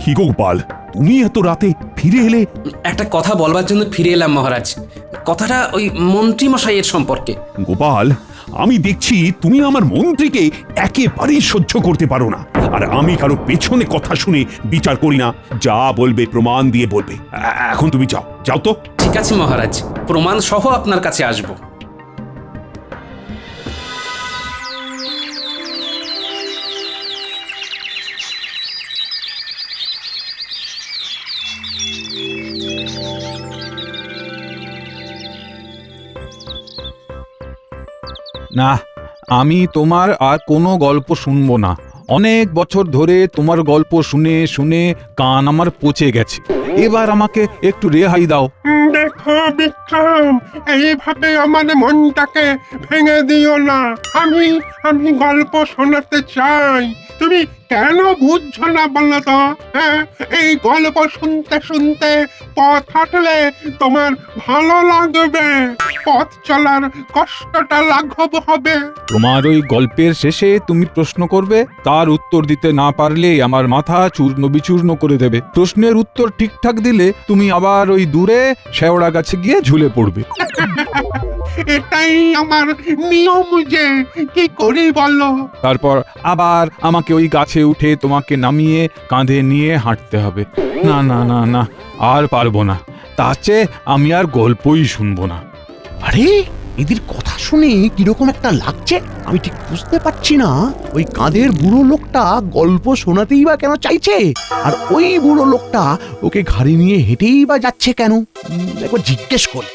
কি গো গোপাল, তুমি এত রাতে ফিরে এলে? একটা কথা বলবার জন্য ফিরে এলাম মহারাজ। কথাটা ওই মন্ত্রী মশাইয়ের সম্পর্কে। গোপাল, আমি দেখছি তুমি আমার মন্ত্রীকে একেবারেই সহ্য করতে পারো না। আর আমি কারো পেছনে কথা শুনে বিচার করি না। যা বলবে প্রমাণ দিয়ে বলবে। এখন তুমি যাও, যাও তো। ঠিক আছে মহারাজ, প্রমাণ সহ আপনার কাছে আসবো। না, আমি তোমার আর কোনো গল্প শুনবো না। অনেক বছর ধরে তোমার গল্প শুনে শুনে কান আমার পচে গেছে। এবার আমাকে একটু রেহাই দাও। দেখো বিক্রম, এইভাবে আমার মনটাকে ভেঙে দিও না। আমি গল্প শোনাতে চাই, তুমি কেন বুঝছো না বলো তো? হ্যাঁ, এই গল্প শুনতে শুনতে পথ হাঁটলে তোমার ভালো লাগবে, পথ চলার কষ্টটা লাঘব হবে। তোমার ওই গল্পের শেষে তুমি প্রশ্ন করবে, তার উত্তর দিতে না পারলে আমার মাথা চূর্ণ বিচূর্ণ করে দেবে। প্রশ্নের উত্তর ঠিকঠাক দিলে তুমি আবার ওই দূরে শেওড়া গাছে গিয়ে ঝুলে পড়বে। এটাই আমার নিয়ম, যে কি করি বলো? তারপর আবার আমাকে ওই গাছে উঠে তোমাকে নামিয়ে কাঁধে নিয়ে হাঁটতে হবে। না না না না, আর পারবো না। তার চেয়ে আমি আর গল্পই শুনবো না। আরে, এদের কথা শুনে কিরকম একটা লাগছে, আমি ঠিক বুঝতে পারছি না। ওই কাঁধের বুড়ো লোকটা গল্প শোনাতেই বা কেন চাইছে, আর ওই বুড়ো লোকটা ওকে ঘাড়ি নিয়ে হেঁটেই বা যাচ্ছে কেন? একবার জিজ্ঞেস করি।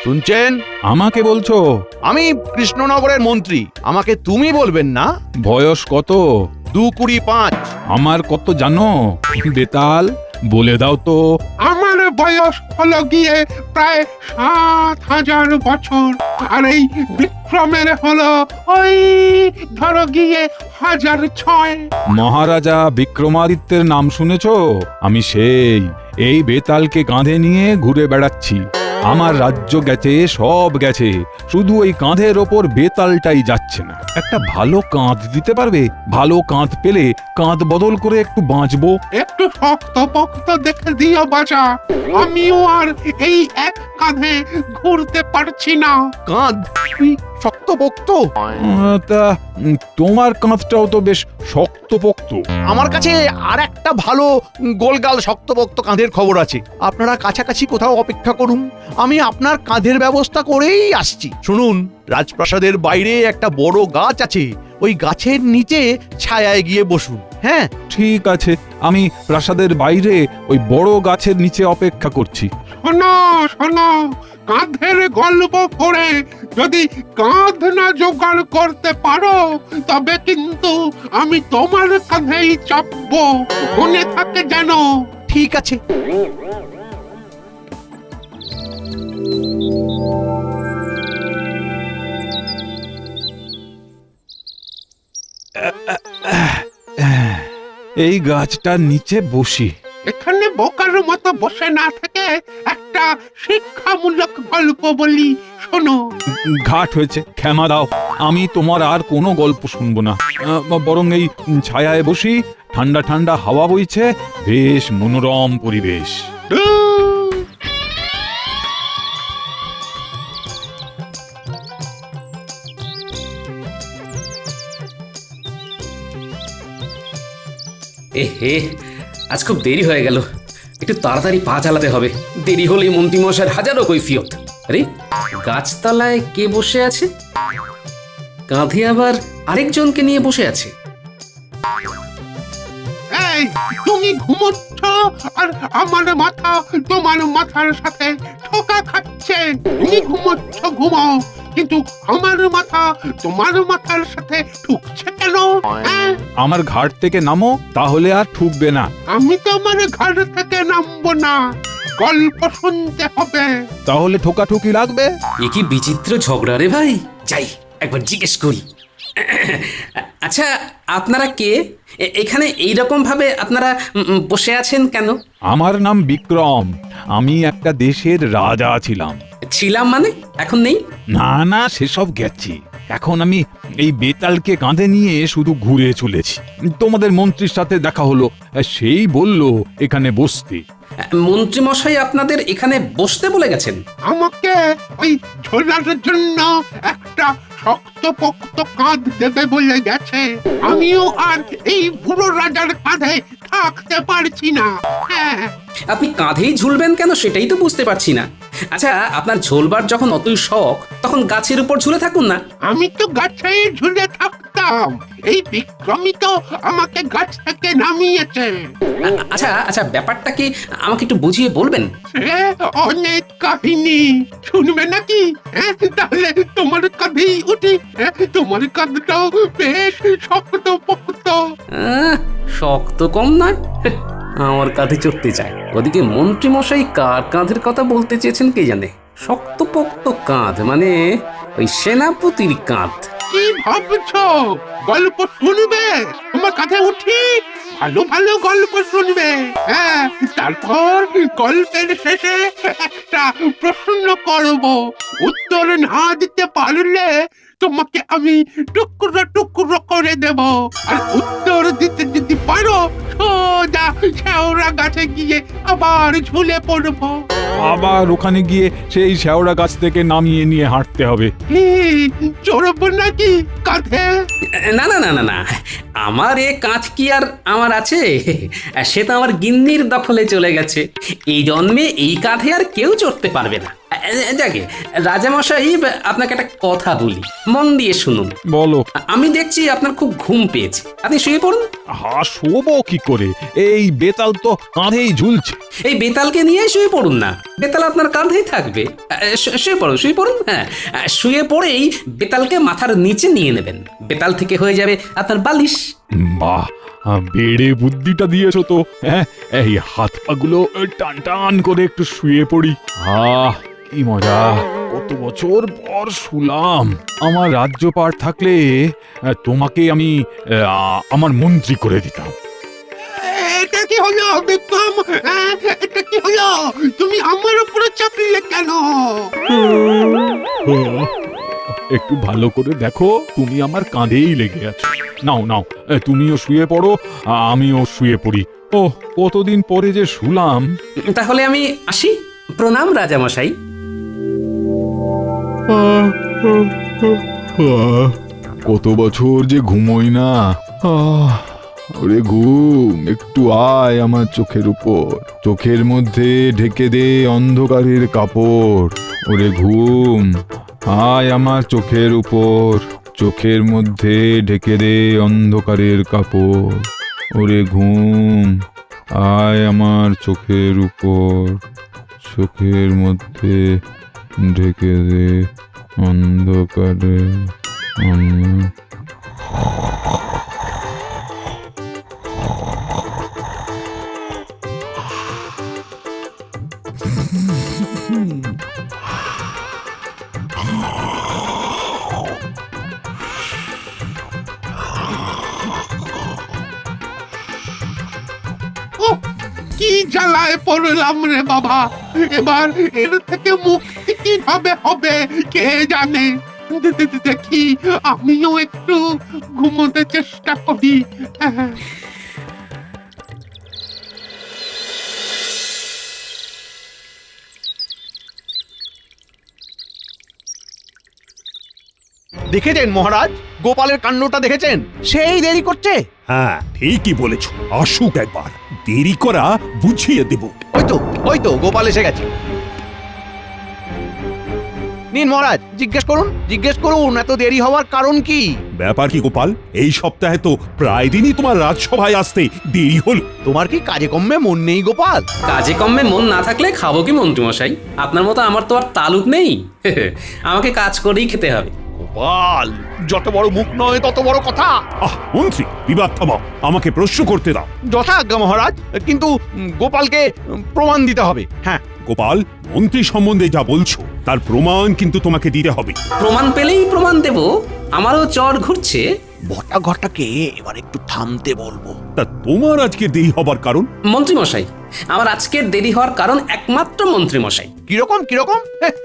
শুনছেন? আমাকে বলছো? আমি কৃষ্ণনগরের মন্ত্রী, আমাকে তুমি বলবেন না। বয়স কত? 225। আমার কত জানো বেতাল? বলে দাও তো। আমার বয়স হলো গিয়ে প্রায় 7,000 বছর, আর এই বিক্রমের হলো ওই ধরো গিয়ে 1006। মহারাজা বিক্রমাদিত্যের নাম শুনেছো? আমি সেই। এই বেতালকে কাঁধে নিয়ে ঘুরে বেড়াচ্ছি। আমার রাজ্য গেছে, সব গেছে, শুধু ওই কাঁধের ওপর বেতালটাই যাচ্ছে না। একটা ভালো কাঁধ দিতে পারবে? ভালো কাঁধ পেলে কাঁধ বদল করে একটু বাঁচবো। একটু শক্ত পক্ত দেখে দিও বাজা, আমিও আর এই এক কাঁধে ঘুরতে পারছি না। কাঁধ শক্তপোক্ত? তা তোমার কাঁধটাও তো বেশ শক্তপোক্ত। আমার কাছে আর একটা ভালো গোলগাল শক্তপোক্ত কাঁধের খবর আছে। আপনারা কাছাকাছি কোথাও অপেক্ষা করুন, আমি আপনার কাঁধের ব্যবস্থা করেই আসছি। শুনুন, রাজপ্রাসাদের বাইরে একটা বড় গাছ আছে, ওই গাছের নিচে ছায়ায় গিয়ে বসুন। হ্যাঁ, ঠিক আছে, আমি প্রাসাদের বাইরে ওই বড় গাছের নিচে অপেক্ষা করছি। শোনো শোনো, কাঁধের গল্প করে যদি কাঁধ না জোগাড় করতে পারো, তবে কিন্তু আমি তোমার কাঁধেই চাপবো, মনে থাকে যেন। ঠিক আছে। এই গাছটার নিচে বসি। এখানে বোকার মতো বসে না থেকে একটা শিক্ষামূলক গল্প বলি, শোনো। ঘাট হয়েছে, ক্ষমা দাও। আমি তোমার আর কোনো গল্প শুনবো না। বরং এই ছায়ায় বসি, ঠান্ডা ঠান্ডা হাওয়া বইছে, বেশ মনোরম পরিবেশ। হে, আজ খুব দেরি হয়ে গেল, একটু তাড়াতাড়ি পা চালাতে হবে। দেরি হলে মন্ত্রীমশাইয়ের হাজারো কৈফিয়ত। আরে, গাছতলায় কে বসে আছে? কাঁধে আবার আরেকজনকে নিয়ে বসে আছে। এই, তুমি ঘুমোচ্ছ আর আমার মাথা তোমার মাথার সাথে ঠোকা খাচ্ছে। তুমি ঘুমোচ্ছ, ঘুমাও, কিন্তু আমার মাথা তোমার মাথার সাথে ঠুকছে কেন? হ্যাঁ, আমার ঘাট থেকে নামো, তাহলে আর ঠুকবে না। আমি তোমার ঘর থেকে নামবো না, গল্প শুনতে হবে। তাহলে ঠোকাঠুকি লাগবে। এ কি বিচিত্র ঝগড়া রে ভাই! যাই একবার জিজ্ঞেস করি। আচ্ছা, আপনারা কে? এখানে এইরকম ভাবে আপনারা বসে আছেন কেন? আমার নাম বিক্রম, আমি একটা দেশের রাজা ছিলাম। ছিলাম মানে এখন নেই? না না, সেসব গেছি। এখন আমি এই বেতালকে কাঁধে নিয়ে শুধু ঘুরে চলেছি। তোমাদের মন্ত্রীর সাথে দেখা হলো, সেই বলল এখানে বসতে। মন্ত্রী মশাই আপনাদের এখানে বসতে বলে গেছেন? আমাকে ওই ঝোলার জন্য একটা শক্তপোক্ত কাঁধ দেবে বলে গেছে। আমিও আর এই বুড়ো রাজার কাঁধে থাকতে পারছি না। হ্যাঁ, আপনি কাঁধেই ঝুলবেন কেন সেটাই তো বুঝতে পারছি না। আচ্ছা, আপনার ঝোলবার যখন অতই শখ তখন গাছের উপর ঝুলে থাকুন না। আমি তো গাছে ঝুলে থাকতাম, এই বিক্রমী তো আমাকে গাছ থেকে নামিয়েছে। আচ্ছা আচ্ছা, ব্যাপারটা কি আমাকে একটু বুঝিয়ে বলবেন? সে অনেক কাহিনী শুনবে নাকি? হ্যাঁ, তাহলে তোমার কাঁধেই উঠি। হ্যাঁ, তোমার কাঁধটাও বেশ শক্তপোক্ত। শক্ত কম নয়, আমার কাঁধে চড়তে চায়। ওদিকে মন্ত্রী মশাই কার কাঁধের কথা বলতে চেয়েছেন কে জানে। শক্তপোক্ত কাঁধ মানে ওই সেনাপতির কাঁধ। কি ভাবছো? গল্প শুনবে? তোমার কাঁধে উঠি, ভালো ভালো গল্প শুনবে। হ্যাঁ, তারপর গল্পের শেষে একটা প্রশ্ন করব, উত্তর না দিতে পারলে তোমাকে আমি টুকরো টুকরো করে দেব। আর উত্তর দিতে যদি পারো, সোজা শেওড়া গাছে গিয়ে আবার ঝুলে পড়বো। আবার ওখানে গিয়ে সেই শেওড়া গাছ থেকে নামিয়ে নিয়ে হাঁটতে হবে। কি চড়বো নাকি কাঁধে? না না না না না, আমার এ কাঁধ কি আর আমার আছে? সে তো আমার গিন্নির দখলে চলে গেছে। এই জন্মে এই কাঁধে আর কেউ চড়তে পারবে না। যাকে রাজামশাই, আপনাকে একটা কথা বলি, মন দিয়ে শুনুন। বলো। আমি দেখছি আপনার খুব ঘুম পেয়েছে, আপনি শুয়ে পড়ুন। শোবো কি করে? এই বেতাল তো কাঁধেই ঝুলছে। এই বেতালকে নিয়ে শুয়ে পড়ুন না, বেতাল আপনার কাঁধেই থাকবে। শুয়ে পড়ুন, শুয়ে পড়ুন। হ্যাঁ, শুয়ে পড়েই বেতালকে মাথার নিচে নিয়ে নেবেন, বেতাল থেকে হয়ে যাবে আপনার বালিশ। বাহ, বেড়ে বুদ্ধিটা দিয়েছো তো। হ্যাঁ, এই হাত পাগুলো টান টান করে একটু শুয়ে পড়ি। কি মজা! কত বছর পর শুলাম। আমার রাজ্যপাট থাকলে তোমাকে আমি আমার মন্ত্রী করে দিতাম। এটা কি হলো বিক্রম? হ্যাঁ, এটা কি হলো? তুমি আমার উপরে চাপলে কেন? একটু ভালো করে দেখো, তুমি আমার কাঁধেই লেগে আছো। নাও নাও, তুমিও শুয়ে পড়ো, আমিও শুয়ে পড়ি। ও, কতদিন পরে যে শুলাম। তাহলে আমি আসি। প্রণাম রাজামশাই। কত বছর যে ঘুমোই না। ওরে ঘুম, একটু আয় আমার চোখের উপর। চোখের মধ্যে ঢেকে দে অন্ধকারের কাপড়। ওরে ঘুম, আয় আমার চোখের উপর। চোখের মধ্যে ঢেকে দে অন্ধকারের কাপড়। ওরে ঘুম, আয় আমার চোখের উপর। চোখের মধ্যে ঢেকে দে অন্ধকারের কি জ্বালায় পড়লাম রে বাবা। এবার এর থেকে মুক্তি কিভাবে হবে কে জানে। দেখি আমিও একটু ঘুমোতে চেষ্টা করি। দেখেছেন মহারাজ, গোপালের কাণ্ডটা দেখেছেন? সেই দেরি করছে। হ্যাঁ, ঠিকই বলেছ। আসুক একবার, দেরি করা বুঝিয়ে দেব। ওই তো গোপাল এসে গেছে। নিন মহারাজ, জিজ্ঞেস করুন এত দেরি হওয়ার কারণ কি? ব্যাপার কি গোপাল? এই সপ্তাহে তো প্রায় দিনই তোমার রাজসভায় আসতে দেরি হলো। তোমার কি কাজে কর্মে মন নেই গোপাল? কাজে কর্মে মন না থাকলে খাবো কি মন্ত্রী মশাই? আপনার মতো আমার তো আর তালুক নেই। আমাকে কাজ করেই খেতে হবে। গোপাল, যত বড় মুখ নয় তত বড় কথা। মন্ত্রী, বিবাদ থামাও, আমাকে প্রশ্ন করতে দাও। যথাজ্ঞা মহারাজ, কিন্তু গোপালকে প্রমাণ দিতে হবে। হ্যাঁ গোপাল, মন্ত্রী সম্বন্ধে যা বলছো তার প্রমাণ কিন্তু তোমাকে দিতে হবে। প্রমাণ পেলেই প্রমাণ দেব। আমারও চর ঘুরছে। বটা ঘটাকে এবার একটু থামতে বলবো। তা তোমার আজকে দেরি হবার কারণ? মন্ত্রী মশাই, আমার আজকের দেরি হওয়ার কারণ একমাত্র মন্ত্রী মশাই। কিরকম কিরকম হ্যাঁ,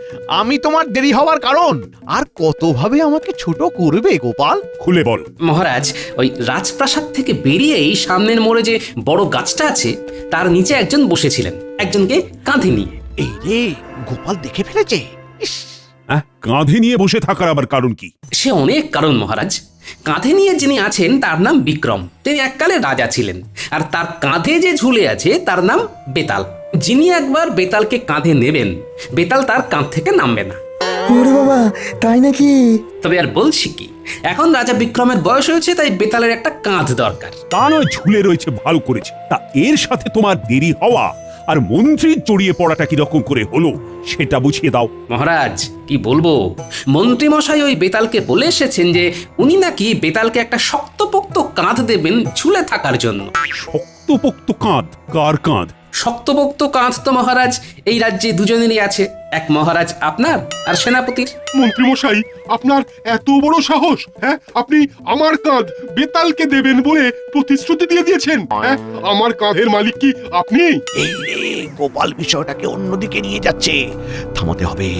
আমি তোমার দেরি হওয়ার কারণ আর কতভাবে আমাকে ছোট করবে গোপাল? খুলে বল। মহারাজ, ওই রাজপ্রাসাদ থেকে বেরিয়েই সামনের মোড়ে যে বড় গাছটা আছে তার নিচে একজন বসেছিলেন, একজনকে কাঁধে নিয়ে। এই রে, গোপাল দেখে ফেলেছে। ইস, হ্যাঁ, কাঁধে নিয়ে বসে থাকার আবার কারণ কি? সে অনেক কারণ মহারাজ। কাঁধে নিয়ে যিনি আছেন তার নাম বিক্রম, তিনি এককালে রাজা ছিলেন। আর তার কাঁধে যে ঝুলে আছে তার নাম বেতাল। যিনি একবার বেতালকে কাঁধে নেবেন, বেতাল তার কাঁধ থেকে নামবে না। ওরে বাবা, তাই নাকি? তবে আর বলছি কি, এখন রাজা বিক্রমের বয়স হয়েছে, তাই বেতালের একটা কাঁধ দরকার। তা নয় ঝুলে রয়েছে, ভালো করেছে। তা এর সাথে তোমার দেরি হওয়া আর মন্ত্রীর জড়িয়ে পড়াটা কিরকম করে হলো সেটা বুঝিয়ে দাও। মহারাজ, কি বলবো, মন্ত্রী মশাই ওই বেতালকে বলে এসেছেন যে উনি নাকি বেতালকে একটা শক্তপোক্ত কাঁধ দেবেন ঝুলে থাকার জন্য। শক্তপোক্ত কাঁধ? কার কাঁধ? শক্তপোক্ত কাঁধ তো মহারাজ এই রাজ্যে দুজনেরই আছে, এক মহারাজ আপনার আর সেনাপতির। মন্ত্রীমশাই, আপনার এত বড় সাহস! হ্যাঁ, আপনি আমার কাঁধ বেতালকে দেবেন বলে প্রতিশ্রুতি দিয়ে দিয়েছেন। হ্যাঁ, আমার কাঁধের মালিক কি আপনি? এই রে, গোপাল বিষয়টাকে অন্যদিকে নিয়ে যাচ্ছে। থামাতে হবে,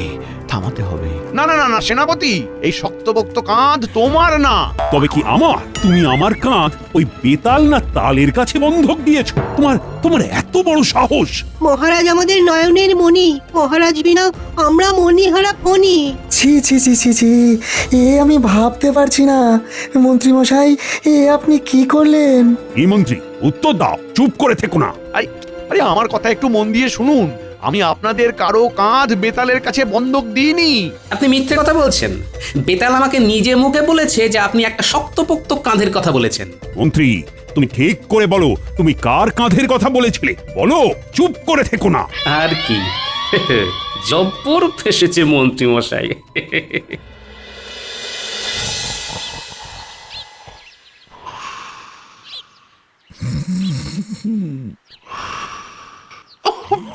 থামাতে হবে। না না না না সেনাপতি, এই শক্তপোক্ত কাঁধ তোমার না। তবে কি আমার? তুমি আমার কাঁধ ওই বেতাল না তালের কাছে বন্ধক দিয়েছো? তোমার তোমার এত বড় সাহস! মহারাজ আমাদের নয়নের মণি, মহারাজ বিনা আমরা মণিহারা ফণি। ছি ছি ছি ছি ছি, এ আমি ভাবতে পারছি না। মন্ত্রী মশাই, এ আপনি কি করলেন? এই মন্ত্রী, উত্তর দাও, চুপ করে থেকো না। আরে আরে, আমার কথা একটু মন দিয়ে শুনুন। আমি আপনাদের কারো কাঁধ বেতালের কাছে বন্ধক দিইনি। আপনি মিথ্যে কথা বলছেন। বেতাল আমাকে নিজে মুখে বলেছে যে আপনি একটা শক্তপোক্ত কাঁধের কথা বলেছেন। মন্ত্রী, তুমি ঠিক করে বলো, তুমি কার কাঁধের কথা বলেছিলে? বলো, চুপ করে থেকো না। আর কি, জব্বর ফেসেছে মন্ত্রী মশাই।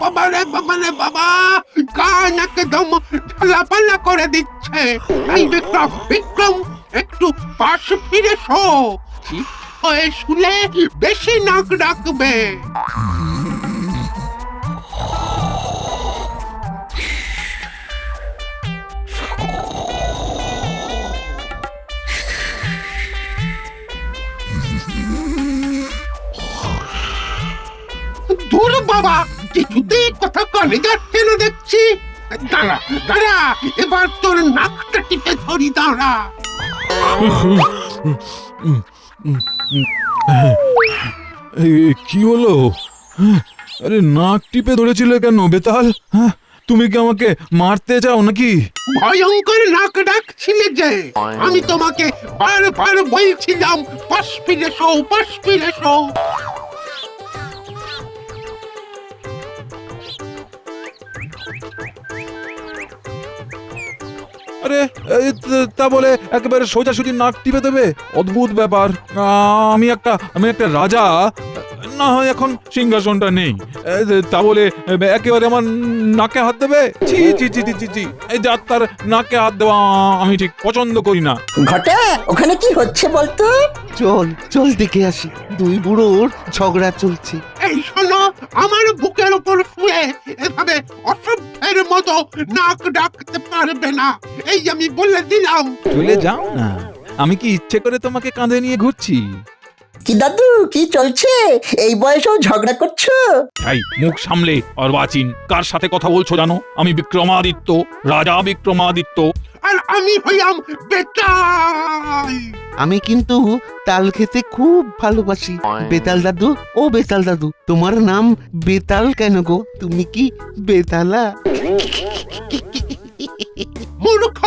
বাবা রে বাবা রে বাবা, কান একদম ঝালাপালা করে দিচ্ছে। এই বিক্রম, বিক্রম, একটু পাশ ফিরে শো। ঠিক হয়ে শুলে বেশি নাক ডাকবে। দূর বাবা, কিছুতেই কথা কানে যাচ্ছে না দেখছি। দাঁড়া দাঁড়া, এবার তোর নাকটা টিপে ধরি, দাঁড়া। কি হলো? আরে নাক টিপে ধরেছিলে কেন বেতাল? হ্যাঁ, তুমি কি আমাকে মারতে চাও নাকি? ভয়ঙ্কর নাক ডাকছিলে যে, আমি তোমাকে বারবার বলছিলাম পাশ ফিরে শো, পাশ ফিরে শো। আরে তা বলে একেবারে সোজাসুজি নাক টিপে দেবে? অদ্ভুত ব্যাপার। আমি একটা রাজা, না হয় এখন সিংহাসনটা নেই, তা বলে একেবারে আমার নাকে হাত দেবে? ছি ছি ছি ছি ছি ছি, এই যাত্রার নাকে হাত দেওয়া আমি ঠিক পছন্দ করি না। ঘটা, ওখানে কি হচ্ছে বলতো? চল চল দেখে আসি, দুই বুড়োর ঝগড়া চলছে। এই শোনো, আমার বুকের উপর শুয়ে এভাবে অসভ্যের মতো নাক ডাকতে পারবে না, এই আমি বলে দিলাম। চলে যাও না, আমি কি ইচ্ছে করে তোমাকে কাঁধে নিয়ে ঘুরছি? কি দাদু, কি চলছে? এই বয়সেও ঝগড়া করছো? এই মুখ সামলে অর্বাচীন, কার সাথে কথা বলছো জানো? আমি বিক্রমাদিত্য, রাজা বিক্রমাদিত্য। আর আমি হইলাম বেতাল। আমি কিন্তু তাল খেতে খুব ভালোবাসি। বেতাল দাদু, ও বেতাল দাদু, তোমার নাম বেতাল কেন গো? তুমি কি বেতালা? মূর্খ,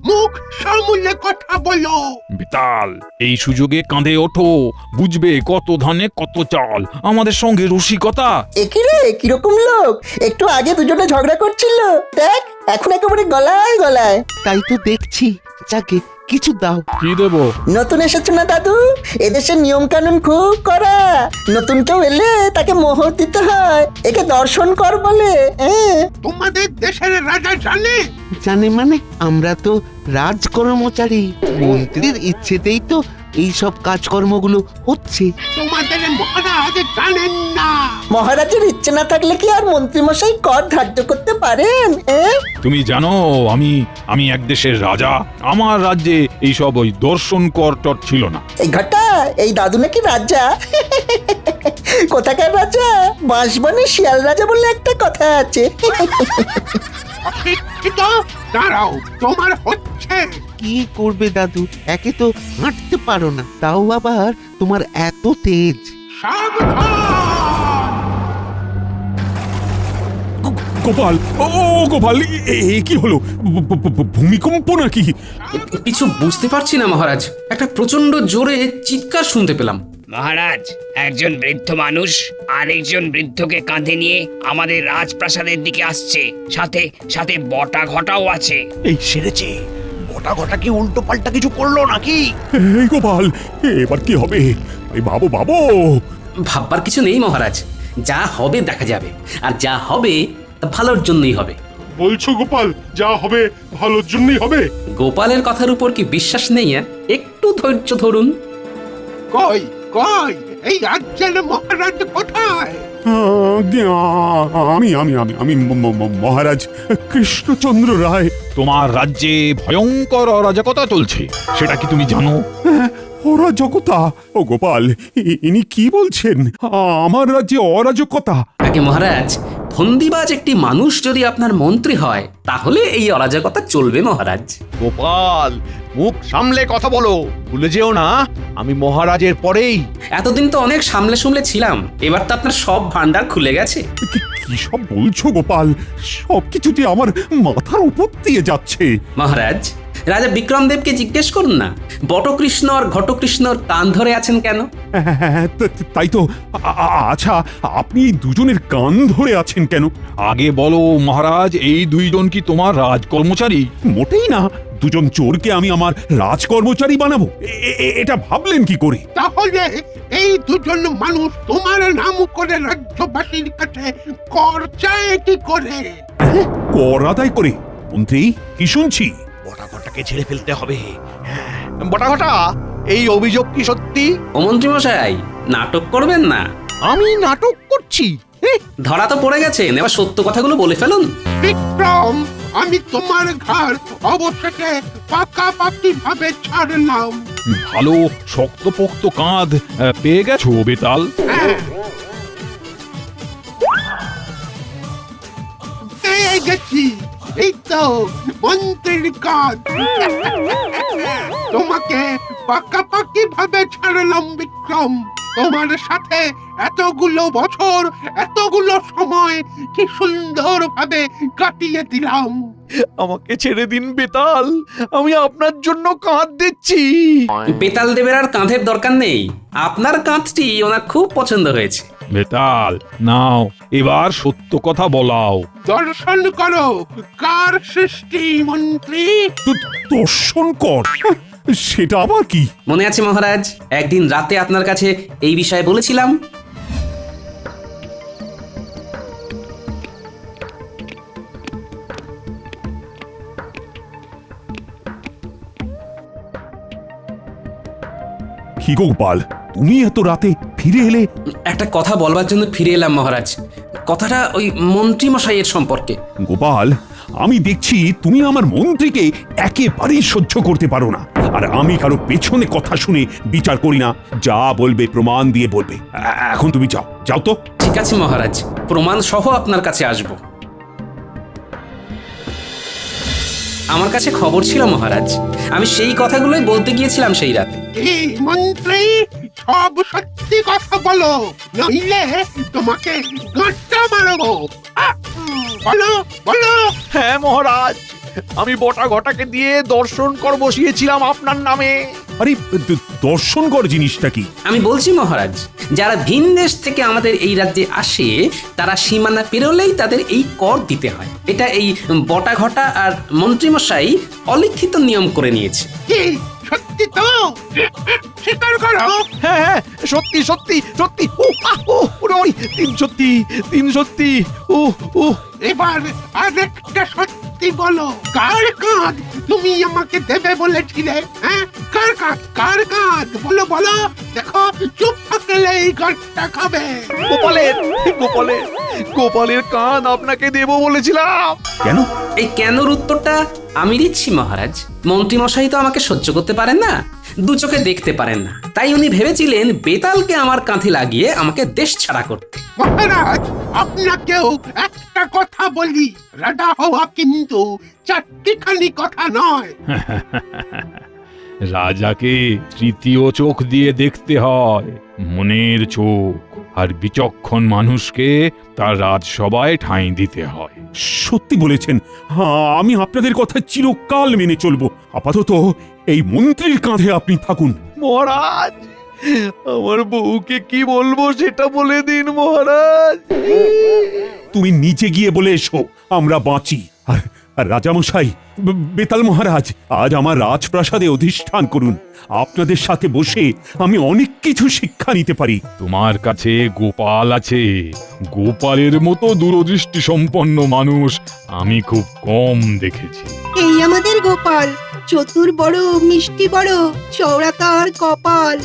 মুখ সামলে কথা বলো। বেতাল, এই সুযোগে কাঁধে ওঠো, বুঝবে কত ধানে কত চাল। আমাদের সঙ্গে রসিকতা। একই রে, কিরকম লোক! একটু আগে দুজনে ঝগড়া করছিল, দেখ এখন একেবারে গলায় গলায়। তাই তো দেখছি। যাকে কিছু দাও। কি দেবো? নতুন এসেছো না দাদু, এদেশের নিয়ম কানুন খুব কড়া। নতুন কেউ এলে তাকে মোহর দিতে হয়, একে দর্শন কর বলে। তোমাদের দেশের রাজা জানে? জানে মানে? আমরা তো রাজ কর্মচারী, মন্ত্রীর ইচ্ছেতেই তো এই সব কাজকর্মগুলো হচ্ছে। তোমাদের মহারাজ জানেন না। মহারাজের ইচ্ছে না থাকলে কি আর মন্ত্রীমশাই কর ধার্য করতে পারেন? তুমি জানো আমি এক দেশের রাজা। আমার রাজ্যে এইসব ওই দর্শন কর টর ছিল না। এই ঘটা, এই দাদু নাকি রাজা? কোথাকার রাজা? বাঁশবনে শিয়াল রাজা বলে একটা কথা আছে। অশিক্ষিত, দাঁড়াও, তোমার হচ্ছে। কি করবে দাদু, একে তো হাঁটতে পারো না, তাও আবার তোমার এত তেজ। সাবধান! গোপাল, ও গোপাল, এ কি হলো? ভূমিকম্প নাকি? কিছু বুঝতে পারছি না মহারাজ, একটা প্রচন্ড জোরে চিৎকার শুনতে পেলাম। মহারাজ, একজন বৃদ্ধ মানুষ আরেকজন বৃদ্ধকে কাঁধে নিয়ে আমাদের রাজপ্রাসাদের দিকে আসছে, সাথে সাথে বটা ঘটাও আছে। এই সেরেছে, গোটা গোটা কি উল্টো পাল্টা কিছু করলো নাকি? এই গোপাল, এবার কি হবে? এই বাবু বাবু, ভাববার কিছু নেই মহারাজ, যা হবে দেখা যাবে, আর যা হবে তা ভালোর জন্যই হবে। বলছো গোপাল, যা হবে ভালোর জন্যই হবে? গোপালের কথার উপর কি বিশ্বাস নেই? একটু ধৈর্য ধরুন। কই কই, এই রাজ্যের মহারাজ কোথায়? আমি আমি আমি আমি মহারাজ কৃষ্ণচন্দ্র রায়। তোমার রাজ্যে ভয়ঙ্কর অরাজকতা চলছে, সেটা কি তুমি জানো? অরাজকতা? ও গোপাল, ইনি কি বলছেন? আমার রাজ্যে অরাজকতা? আগে মহারাজ, ফন্দিবাজ একটি মানুষ যদি আপনার মন্ত্রী হয় তাহলে এই অরাজকতা চলবে মহারাজ। গোপাল, মুখ সামলে কথা বলো, ভুলে যেও না আমি মহারাজের পরেই। এতদিন তো অনেক সামলে সামলে ছিলাম, এবার তো আপনার সব ভান্ডার খুলে গেছে। কি সব বলছো গোপাল? সবকিছুতে আমার মাথার উপর দিয়ে যাচ্ছে। মহারাজ, রাজা বিক্রমদেবকে জিজ্ঞেস করুন না, বটকৃষ্ণ আর ঘটকৃষ্ণর কান ধরে আছেন কেন? হ্যাঁ, তাই তো। আচ্ছা, আপনি এই দুজনের কান ধরে আছেন কেন? আগে বলো মহারাজ, এই দুইজন কি তোমার রাজকর্মচারী? মোটেই না। দুজন চোরকে আমি আমার রাজকর্মচারী বানাবো, এটা ভাবলেন কি করে? তাহলে এই দুজন মানুষ তোমার নাম করে রাজ্যবাসীর কাছে কর চায় কি করে? কর আদায় করে? মন্ত্রী, কি শুনছি? বটা ঘটাকে ছেড়ে ফেলতে হবে। বটা ঘটা, এই অভিযোগ কি সত্যি? ও মন্ত্রী মশাই, নাটক করবেন না। আমি নাটক করছি? ধরা তো পড়ে গেছেন, এবার সত্য কথাগুলো বলে ফেলুন। বিক্রম, আমি তোমার ঘর অবশেষে পাকাপাকি ভাবে ছাড়লাম। ভালো শক্তপোক্ত কাঁধ পেয়ে গেছো বেতাল? হ্যাঁ, পেয়ে গেছি। এই তো মন্ত্রীর কাজ। তোমাকে পাকাপাকি ভাবে ছাড়লাম বিক্রম। তোমার সাথে এতগুলো বছর, এতগুলো সময় কি সুন্দর ভাবে কাটিয়ে দিলাম। আমাকে ছেড়ে দিন বেতাল, আমি আপনার জন্য কাঁধ দিচ্ছি। বেতাল দেবের আর কাঁধের দরকার নেই, আপনার কাঁধটি ওনার খুব পছন্দ হয়েছে। বেতাল, নাও এবার সত্য কথা বলাও। দর্শন করো কার সৃষ্টি মন্ত্রী। দর্শন কর? সেটা আবার কি? মনে আছে মহারাজ, একদিন রাতে আপনার কাছে এই বিষয়ে বলেছিলাম। কি গো গোপাল, তুমি এত রাতে ফিরে এলে? একটা কথা বলবার জন্য ফিরে এলাম মহারাজ। কথাটা ওই মন্ত্রী মশাইয়ের সম্পর্কে। গোপাল, আমি দেখছি তুমি আমার মন্ত্রীকে একেবারেই সহ্য করতে পারো না। আর আমি কারো পেছনে কথা শুনে বিচার করি না। যা বলবে প্রমাণ দিয়ে বলবে। এখন তুমি যাও, যাও তো। ঠিক আছে মহারাজ, প্রমাণ সহ আপনার কাছে আসব। আমার কাছে খবর ছিল মহারাজ, আমি সেই কথাগুলোই বলতে গিয়েছিলাম সেই রাতে। এই মন্ত্রী, সব সত্যি কথা বলো, নইলে তোমাকে গাঁটটা মারবো। বলো বলো। হ্যাঁ মহারাজ, আমি বটা ঘটাকে দিয়ে দর্শন কর বসিয়েছিলাম আপনার নামে। আরে, দর্শন কর জিনিসটা কি? আমি বলছি মহারাজ, যারা ভিন দেশ থেকে আমাদের এই রাজ্যে আসে তারা সীমানা পেরোলেই তাদের এই কর দিতে হয়। এটা এই বটা ঘটা আর মন্ত্রীমশাই অলিখিত নিয়ম করে নিয়েছে। কি সত্যি তো? স্বীকার করো। হ্যাঁ হ্যাঁ, সত্যি সত্যি সত্যি। ও ওরে, তিন সত্যি, তিন সত্যি। ও ও এবার আরেকটা সত্যি বলো, কার কাঁধ তুমি আমাকে দেবে বলেছিলে? হ্যাঁ, কার কাঁধ? কার কাঁধ? বলো বলো, দেখো চুপ থাকলে এই গাঁটটা খাবে। গোপালের গোপালের গোপালের কান আপনাকে দেব বলেছিলাম। কেন? এই কেনর উত্তরটা আমি দিচ্ছি মহারাজ। মন্ত্রী মশাই তো আমাকে সহ্য করতে পারেন না, দু চোখে দেখতে পারেন না, তাই উনি ভেবেছিলেন বেতালকে আমার কাঁধে লাগিয়ে আমাকে দেশ ছাড়া করতে। মহারাজ, আপনাকেও একটা কথা বলি, রাজা হওয়া কিন্তু চারটিখানি কথা নয়। রাজাকে তৃতীয় চোখ দিয়ে দেখতে হয়, মনের চোখ। আর বিচক্ষণ মানুষকে তার রাজসভায় ঠাঁই দিতে হয়। সত্যি বলেছেন। হ্যাঁ, আমি আপনাদের কথা চিরকাল মেনে চলবো। আপাতত এই মন্ত্রীর কাঁধে আপনি থাকুন। মহারাজ, আমার বউকে কি বলবো সেটা বলে দিন মহারাজ। তুমি নিচে গিয়ে বলে এসো আমরা বাঁচি। আর রাজামশাই, বেতাল মহারাজ, আজ আমার রাজপ্রাসাদে অধিষ্ঠান করুন। আপনাদের সাথে বসে আমি অনেক কিছু শিক্ষা নিতে পারি। তোমার কাছে গোপাল আছে। গোপালের মতো দূরদৃষ্টি সম্পন্ন মানুষ আমি খুব কম দেখেছি। এই আমাদের গোপাল, চতুর বড়, মিষ্টি বড়, চওড়া তার কপাল।